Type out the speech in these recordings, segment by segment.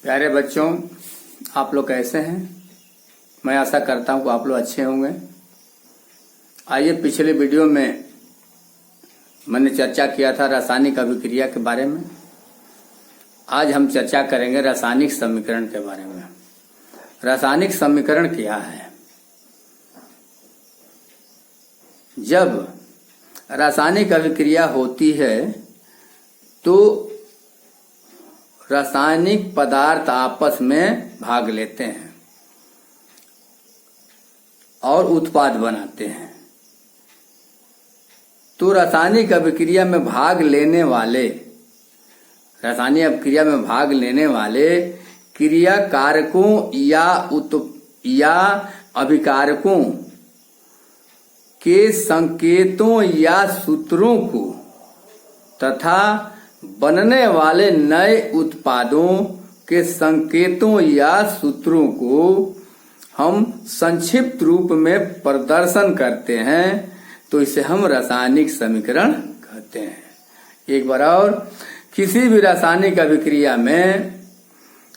प्यारे बच्चों, आप लोग कैसे हैं? मैं आशा करता हूं कि आप लोग अच्छे होंगे। आइए, पिछले वीडियो में मैंने चर्चा किया था रासायनिक अभिक्रिया के बारे में। आज हम चर्चा करेंगे रासायनिक समीकरण के बारे में। रासायनिक समीकरण क्या है? जब रासायनिक अभिक्रिया होती है तो रासायनिक पदार्थ आपस में भाग लेते हैं और उत्पाद बनाते हैं। तो रासायनिक अभिक्रिया में भाग लेने वाले क्रिया कारकों या अभिकारकों के संकेतों या सूत्रों को तथा बनने वाले नए उत्पादों के संकेतों या सूत्रों को हम संक्षिप्त रूप में प्रदर्शन करते हैं, तो इसे हम रासायनिक समीकरण कहते हैं। एक बार और, किसी भी रासायनिक अभिक्रिया में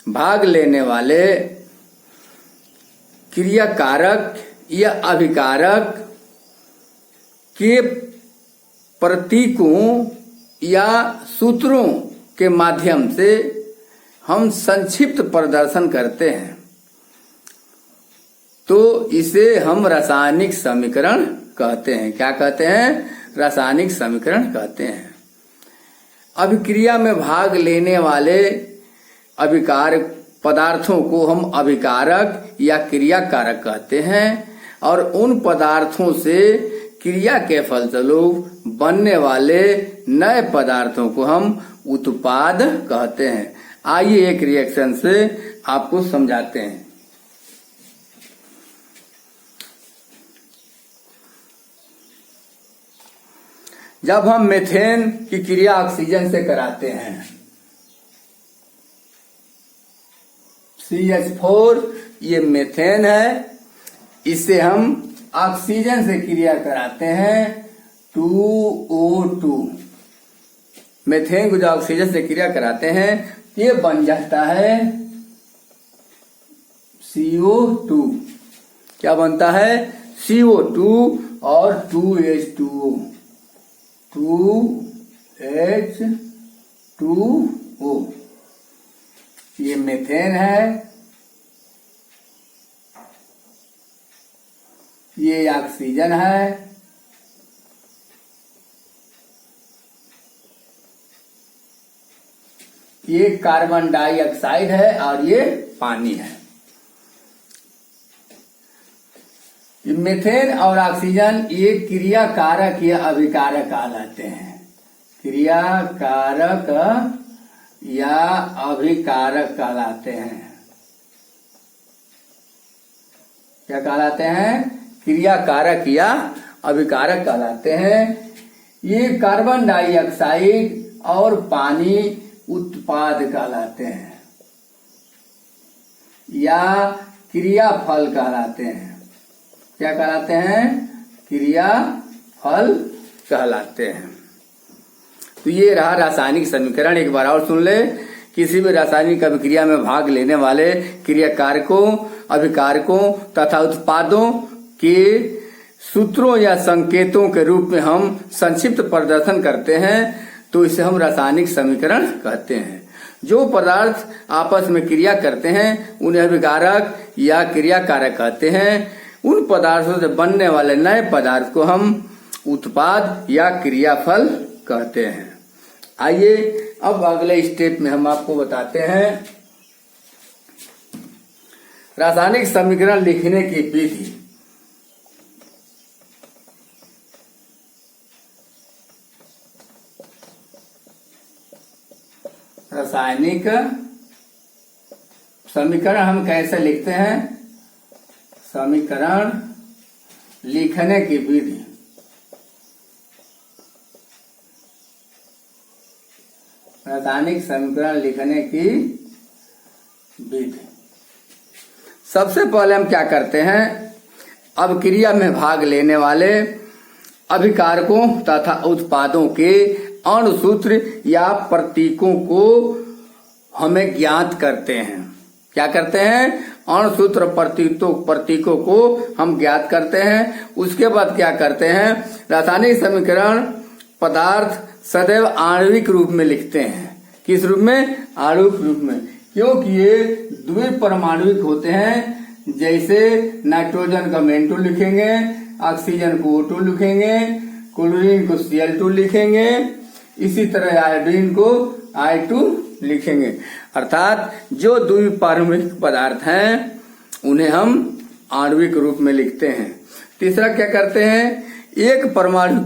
भाग लेने वाले क्रिया कारक या अभिकारक के प्रतीकों या सूत्रों के माध्यम से हम संक्षिप्त प्रदर्शन करते हैं, तो इसे हम रासायनिक समीकरण कहते हैं। क्या कहते हैं? रासायनिक समीकरण कहते हैं। अभिक्रिया में भाग लेने वाले अभिकारक पदार्थों को हम अभिकारक या क्रिया कारक कहते हैं, और उन पदार्थों से क्रिया के फलस्वरूप बनने वाले नए पदार्थों को हम उत्पाद कहते हैं। आइए एक रिएक्शन से आपको समझाते हैं। जब हम मीथेन की क्रिया ऑक्सीजन से कराते हैं, CH4 ये मीथेन है, इसे हम ऑक्सीजन से क्रिया कराते हैं 2O2। मीथेन को जो ऑक्सीजन से क्रिया कराते हैं ये बन जाता है CO2। क्या बनता है? CO2 और 2H2O, 2H2O। ये मीथेन है, ये ऑक्सीजन है, ये कार्बन डाइऑक्साइड है और ये पानी है। मीथेन और ऑक्सीजन ये क्रिया कारक या अभिकारक कहलाते हैं। क्रिया कारक या अभिकारक कहलाते हैं। क्या कहलाते हैं? क्रिया कारक या अभिकारक कहलाते हैं। ये कार्बन डाइऑक्साइड और पानी उत्पाद कहलाते हैं या क्रिया फल कहलाते हैं। क्या कहलाते हैं? क्रिया फल कहलाते हैं। तो ये रहा रासायनिक समीकरण। एक बार और सुन ले। किसी भी रासायनिक अभिक्रिया में भाग लेने वाले क्रिया कारकों, अभिकारकों तथा उत्पादों के सूत्रों या संकेतों के रूप में हम संक्षिप्त प्रदर्शन करते हैं, तो इसे हम रासायनिक समीकरण कहते हैं। जो पदार्थ आपस में क्रिया करते हैं उन्हें अभिकारक या क्रिया कारक कहते हैं। उन पदार्थों से बनने वाले नए पदार्थ को हम उत्पाद या क्रियाफल कहते हैं। आइए अब अगले स्टेप में हम आपको बताते हैं रासायनिक समीकरण लिखने की विधि। रासायनिक समीकरण हम कैसे लिखते हैं? समीकरण लिखने की विधि। रासायनिक समीकरण लिखने की विधि। सबसे पहले हम क्या करते हैं? अभिक्रिया में भाग लेने वाले अभिकारकों तथा उत्पादों के अणुसूत्र या प्रतीकों को हमें ज्ञात करते हैं। क्या करते हैं? अणुसूत्र प्रतीकों को हम ज्ञात करते हैं। उसके बाद क्या करते हैं? रासायनिक समीकरण पदार्थ सदैव आणविक रूप में लिखते हैं। किस रूप में? आणविक रूप में, क्योंकि ये द्विपरमाणुविक होते हैं। जैसे नाइट्रोजन का N2 लिखेंगे, ऑक्सीजन को O2 लिखेंगे, क्लोरीन को Cl2 लिखेंगे, इसी तरह आयोडीन को I2 लिखेंगे। अर्थात जो द्विपरमाणुविक पदार्थ हैं उन्हें हम आणविक रूप में लिखते हैं। तीसरा क्या करते हैं? एक परमाणु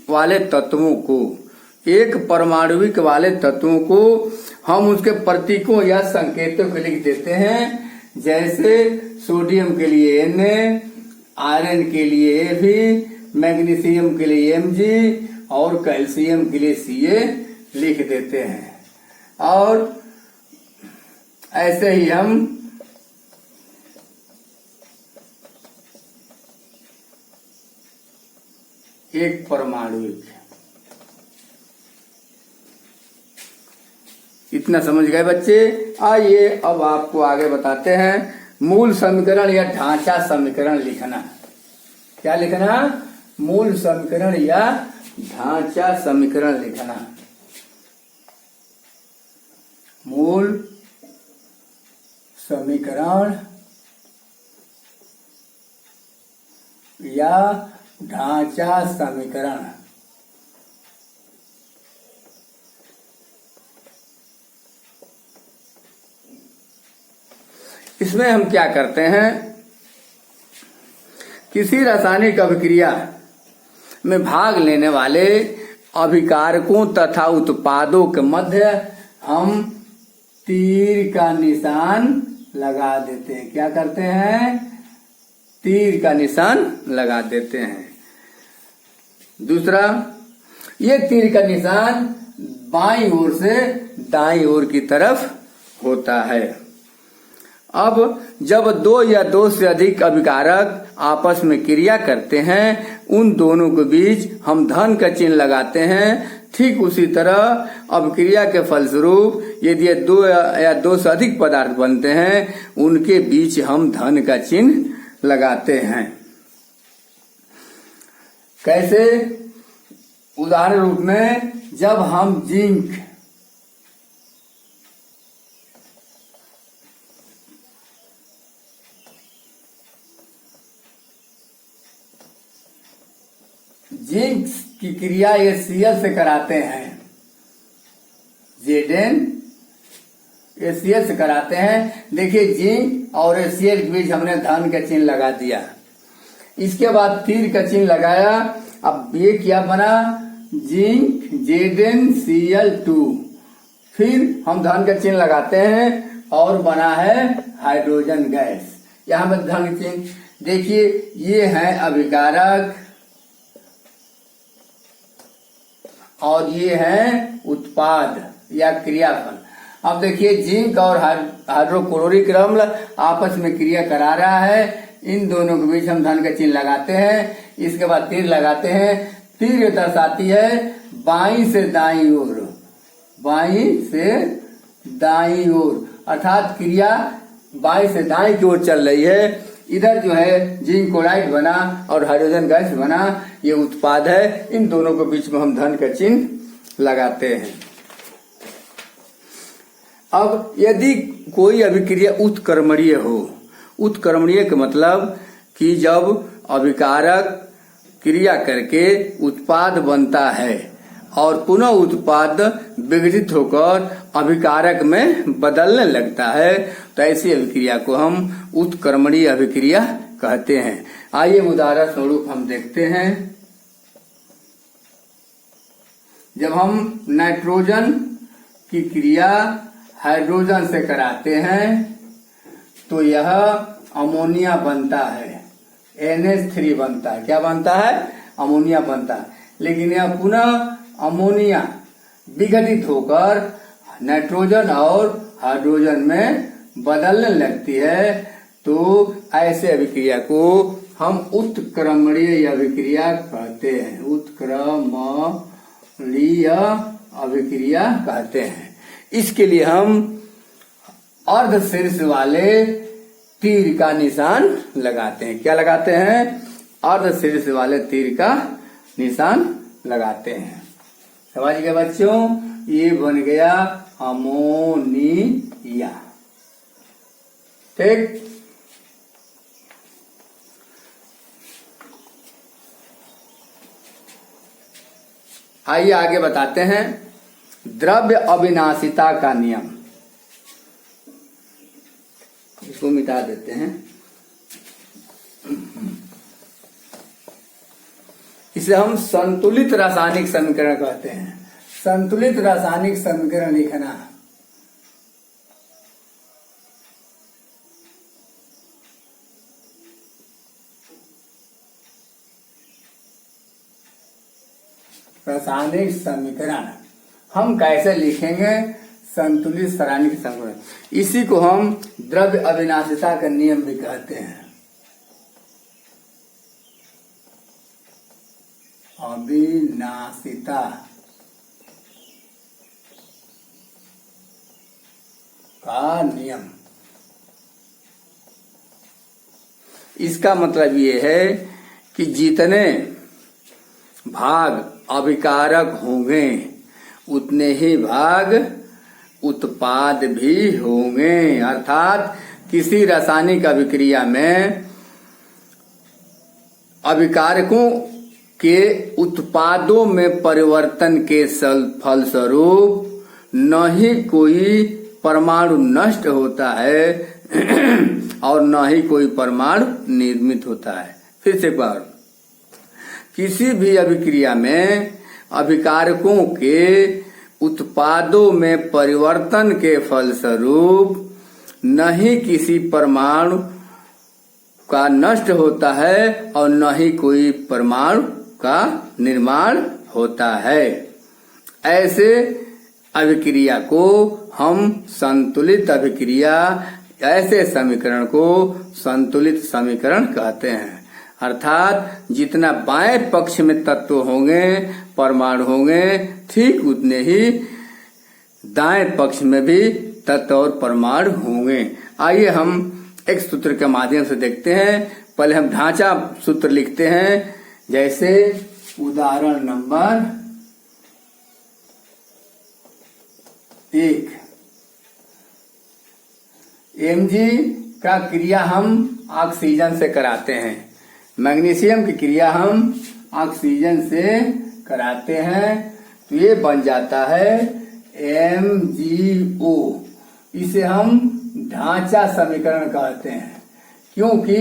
वाले तत्वों को हम उसके प्रतीकों या संकेतों को लिख देते हैं। जैसे सोडियम के लिए Na, आयरन के लिए Fe, मैग्नीशियम के लिए Mg और कैल्शियम के लिए Ca लिख देते हैं। और ऐसे ही हम एक परमाणुविक, इतना समझ गए बच्चे? आइए अब आपको आगे बताते हैं मूल समीकरण या ढांचा समीकरण लिखना। क्या लिखना? मूल समीकरण या ढांचा समीकरण लिखना। मूल समीकरण या ढांचा समीकरण। इसमें हम क्या करते हैं? किसी रासायनिक अभिक्रिया में भाग लेने वाले अभिकारकों तथा उत्पादों के मध्य हम तीर का निशान लगा देते हैं। क्या करते हैं? तीर का निशान लगा देते हैं। दूसरा, ये तीर का निशान बाईं ओर से दाईं ओर की तरफ होता है। अब जब दो या दो से अधिक अभिकारक आपस में क्रिया करते हैं, उन दोनों के बीच हम धन का चिन्ह लगाते हैं। ठीक उसी तरह अभिक्रिया के फलस्वरूप यदि दो या दो से अधिक पदार्थ बनते हैं, उनके बीच हम धन का चिन्ह लगाते हैं। कैसे? उदाहरण रूप में जब हम जिंक की क्रिया HCl से कराते हैं, Zn HCl से कराते हैं। देखिए जिंक और HCl के बीच हमने धन का चिन्ह लगा दिया। इसके बाद तीर का चिन्ह लगाया। अब ये क्या बना? Zinc ZnCl2। फिर हम धन का चिन्ह लगाते हैं और बना है हाइड्रोजन गैस। यहां पर धन का चिन्ह देखिए, ये है अभिकारक और ये है उत्पाद या क्रियाफल। अब देखिए जिंक और हाइड्रोक्लोरिक अम्ल आपस में क्रिया करा रहा है। इन दोनों के बीच हम धन का चिन्ह लगाते हैं। इसके बाद तीर लगाते हैं। तीर दर्शाती है बाईं से दाईं ओर, बाईं से दाईं ओर, अर्थात क्रिया बाईं से दाईं की ओर चल रही है। इधर जो है जिंक क्लोराइड बना और हाइड्रोजन गैस बना, ये उत्पाद है। इन दोनों के बीच में हम धन का चिन्ह लगाते हैं। अब यदि कोई अभिक्रिया उत्क्रमणीय हो, उत्क्रमणीय का मतलब कि जब अभिकारक क्रिया करके उत्पाद बनता है और पुनः उत्पाद विघटित होकर अभिकारक में बदलने लगता है, तो ऐसी अभिक्रिया को हम उत्क्रमणीय अभिक्रिया कहते हैं। आइए उदाहरण स्वरूप हम देखते हैं। जब हम नाइट्रोजन की क्रिया हाइड्रोजन से कराते हैं तो यह अमोनिया बनता है, NH3 बनता है। क्या बनता है? अमोनिया बनता है। लेकिन यह पुनः अमोनिया विघटित होकर नाइट्रोजन और हाइड्रोजन में बदलने लगती है, तो ऐसे अभिक्रिया को हम उत्क्रमणीय अभिक्रिया कहते हैं। उत्क्रमणीय अभिक्रिया कहते हैं। इसके लिए हम अर्धशीर्ष वाले तीर का निशान लगाते हैं। क्या लगाते हैं? अर्धशीर्ष वाले तीर का निशान लगाते हैं। समझ गए बच्चों? ये बन गया अमोनिया। ठीक। आइए आगे बताते हैं द्रव्य अविनाशिता का नियम। इसको मिटा देते हैं। इसे हम संतुलित रासायनिक समीकरण कहते हैं। संतुलित रासायनिक समीकरण लिखना। रासायनिक समीकरण हम कैसे लिखेंगे? संतुलित रासायनिक समीकरण। इसी को हम द्रव्य अविनाशिता का नियम भी कहते हैं। अविनाशिता का नियम। इसका मतलब ये है कि जितने भाग अभिकारक होंगे उतने ही भाग उत्पाद भी होंगे। अर्थात किसी रासायनिक अभिक्रिया में अभिकारकों के उत्पादों में परिवर्तन के फलस्वरूप न ही कोई परमाणु नष्ट होता है और न ही कोई परमाणु निर्मित होता है। फिर से एक बार, किसी भी अभिक्रिया में अभिकारकों के उत्पादों में परिवर्तन के फलस्वरूप न ही किसी परमाणु का नष्ट होता है और न ही कोई परमाणु का निर्माण होता है। ऐसे अभिक्रिया को हम संतुलित अभिक्रिया, ऐसे समीकरण को संतुलित समीकरण कहते हैं। अर्थात जितना बाएं पक्ष में तत्व होंगे, परमाणु होंगे, ठीक उतने ही दाएं पक्ष में भी तत्व और परमाणु होंगे। आइए हम एक सूत्र के माध्यम से देखते हैं। पहले हम ढांचा सूत्र लिखते हैं। जैसे उदाहरण नंबर 1, Mg का क्रिया हम ऑक्सीजन से कराते हैं। मैग्नीशियम की क्रिया हम ऑक्सीजन से कराते हैं तो ये बन जाता है MgO। इसे हम ढांचा समीकरण कहते हैं, क्योंकि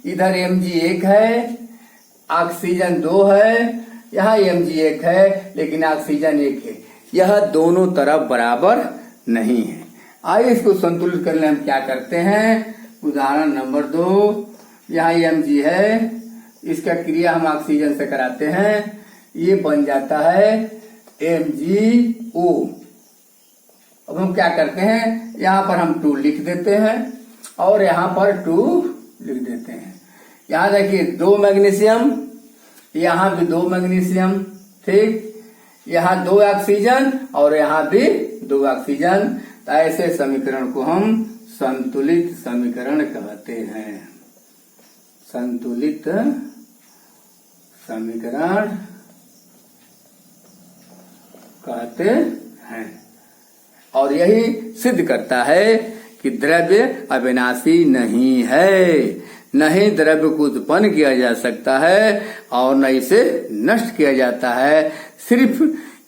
इधर Mg1 है, ऑक्सीजन 2 है, यहाँ Mg1 है लेकिन ऑक्सीजन 1 है। यह दोनों तरफ बराबर नहीं है। आइए इसको संतुलित करने हम क्या करते हैं। उदाहरण नंबर 2, यहाँ Mg है, इसका क्रिया हम ऑक्सीजन से कराते हैं, ये बन जाता है MgO। अब हम क्या करते हैं, यहाँ पर हम 2 लिख देते हैं और यहाँ पर 2 लिख देते हैं। यहाँ देखिए 2 मैग्नीशियम, यहाँ भी 2 मैग्नीशियम, ठीक, यहाँ 2 ऑक्सीजन और यहाँ भी 2 ऑक्सीजन। तो ऐसे समीकरण को हम संतुलित समीकरण कहते हैं। संतुलित समीकरण कहते हैं और यही सिद्ध करता है कि द्रव्य अविनाशी नहीं है, न ही द्रव्य को उत्पन्न किया जा सकता है और न इसे नष्ट किया जाता है। सिर्फ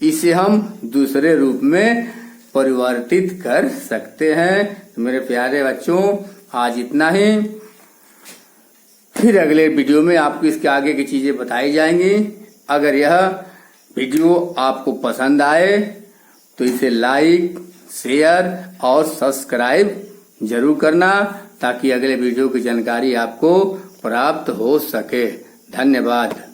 इसे हम दूसरे रूप में परिवर्तित कर सकते हैं। तो मेरे प्यारे बच्चों, आज इतना ही। फिर अगले वीडियो में आपको इसके आगे की चीजें बताई जाएंगी। अगर यह वीडियो आपको पसंद आए तो इसे लाइक, शेयर और सब्सक्राइब जरूर करना, ताकि अगले वीडियो की जानकारी आपको प्राप्त हो सके। धन्यवाद।